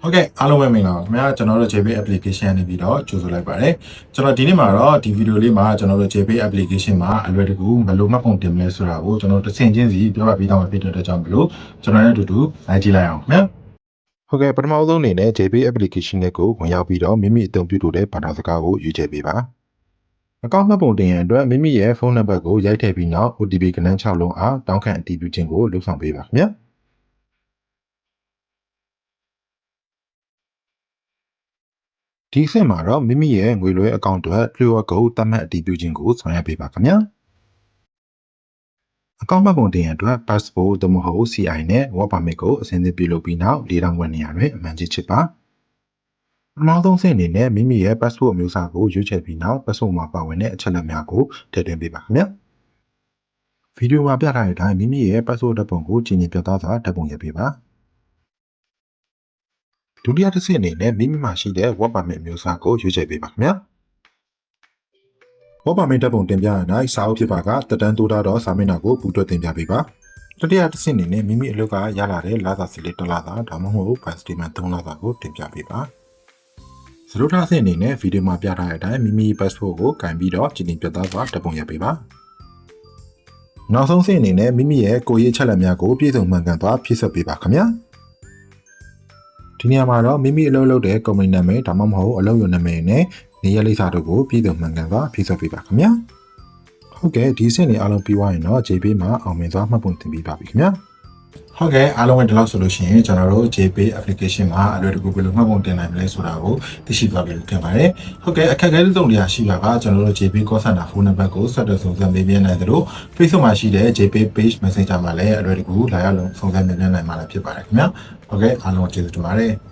ဟုတ်ကဲ့အားလုံးပဲမင်္ဂလာပါခင်ဗျာကျွန်တော်တို့ JPay application နေပြီးတော့ကြိုဆိုလိုက်ပါတယ်ကျွန်တော်ဒီနေ့မှာတော့ဒီဗီဒီယိုလေးမှာကျွန်တော်တို့ JPay application မှာအလွယ်တကူဘယ်လိုမှတ်ပုံတင်မလဲဆိုတာကိုကျွန်တော်တစ်ဆင့်ချင်းစီပြောပြပေးတော့မှာဖြစ်တဲ့အတွက်ကြောင့်မလို့ကျွန်တော်နဲ့အတူတူလိုက်ကြည့်လိုက်အောင်ခင်ဗျာဟုတ်ကဲ့ပထမဆုံးအနေနဲ့ JPay application နဲ့ကိုဝင်ရောက်ပြီးတော့မိမိအသုံးပြုလို့တဲ့ဘာသာစကားကိုရွေးချယ်ပေးပါအကောင့်မှတ်ပုံတင်ရန်အတွက်မိမိရဲ့ဖုန်းနံပါတ်ကိုရိုက်ထည့်ပြီးနောက် OTP ကဏ္ဍ6လုံးအားတောင်းခံအတည်ပြုခြင်းကိုလုပ်ဆောင်ပေးပါခင်ဗျာဒီအဆင့်မှာတော့မိမိရဲ့ငွေလွှဲအကောင့်အတွက် QR code သတ်မှတ်အတည်ပြုခြင်းကိုဆောင်ရွက်ပေးပါခင်ဗျာအကောင့်မှတ်ပုံတင်ရန်အတွက် passport သို့မဟုတ် CI နဲ့ work permit ကိုအစဉ်သင့်ပြုလုပ်ပြီးနောက်4000ခွဲနေရာတွင်အမှန်ကြီးချစ်ပါပထမဆုံးဆင့်အနေနဲ့မိမိရဲ့ passport အမျိုးအစားကိုရွေးချယ်ပြီးနောက် passport မှာပါဝင်တဲ့အချက်အလက်များကိုထည့်သွင်းပေးပါခင်ဗျာဗီဒီယိုမှာပြထားတဲ့အတိုင်းမိမိရဲ့ passport ဓာတ်ပုံကိုကြည်ညိပြသစွာဓာတ်ပုံရိုက်ပေးပါဒုတိယတစ်ဆင့်အနေနဲ့မိမိမှာရှိတဲ့ work permit အမျိုးအစားကိုရွေးချယ်ပေးပါခင်ဗျာwork permit ဓာတ်ပုံတင်ပြရတဲ့စာအုပ်ဖြစ်ပါကတက်တန်းတိုးထားသောစာမျက်နှာကိုပူးတွဲတင်ပြပေးပါတတိယတစ်ဆင့်အနေနဲ့မိမိအလုပ်ကရလာတဲ့လစာစီလေး1လစာဒါမှမဟုတ် bank statement 3လစာကိုတင်ပြပေးပါစရုပ်ထားအဆင့်အနေနဲ့ဗီဒီယိုမှာပြထားတဲ့အတိုင်းမိမိ passport ကိုကင်ပြီးတော့ကြည်ညိပြသစွာဓာတ်ပုံရိုက်ပေးပါနောက်ဆုံးဆင့်အနေနဲ့မိမိရဲ့ကိုယ်ရေးချက်လက်များကိုပြည့်စုံမှန်ကန်စွာဖြည့်စွက်ပေးပါခင်ဗျာဒီနေရာမှာတော့မိမိအလုပ်လုပ်တဲ့ကုမ္ပဏီနာမည်ဒါမှမဟုတ်အလုပ်ရုံနာမည်နဲ့နေရာလိပ်စာတို့ကိုပြည့်စုံမှန်ကန်စွာဖြည့်စွက်ပေးပါခင်ဗျာဟုတ်ကဲ့ဒီအဆင့်တွေအားလုံးပြီးသွားရင်တော့ JPay မှာအောင်မြင်စွာမှတ်ပုံတင်ပြီးပါပြီခင်ဗျာဟုတ်ကဲ့အားလုံးပဲဒီလောက်ဆိုလို့ရှိရင်ကျွန်တော်တို့ JPay application မှာအလွယ်တကူဘယ်လိုမှတ်ပုံတင်နိုင်မလဲဆိုတာကိုသိရှိသွားပြီလို့ထင်ပါတယ်ဟုတ်ကဲ့အခက်အခဲတစ်စုံတစ်ရာရှိပါကကျွန်တော်တို့ JPay call center ဖုန်းနံပါတ်ကိုဆက်သွယ်စုံစမ်းမေးမြန်းနိုင်သလို Facebook မှာရှိတဲ့ JPay page messenger မှာလည်းအလွယ်တကူလာရောက်လုံးစုံစမ်းမေးမြန်းနိုင်မှာလည်းဖြစ်ပါတယ်ခင်ဗျာဟုတ်ကဲ့အားလုံးကျေးဇူးတင်ပါတယ်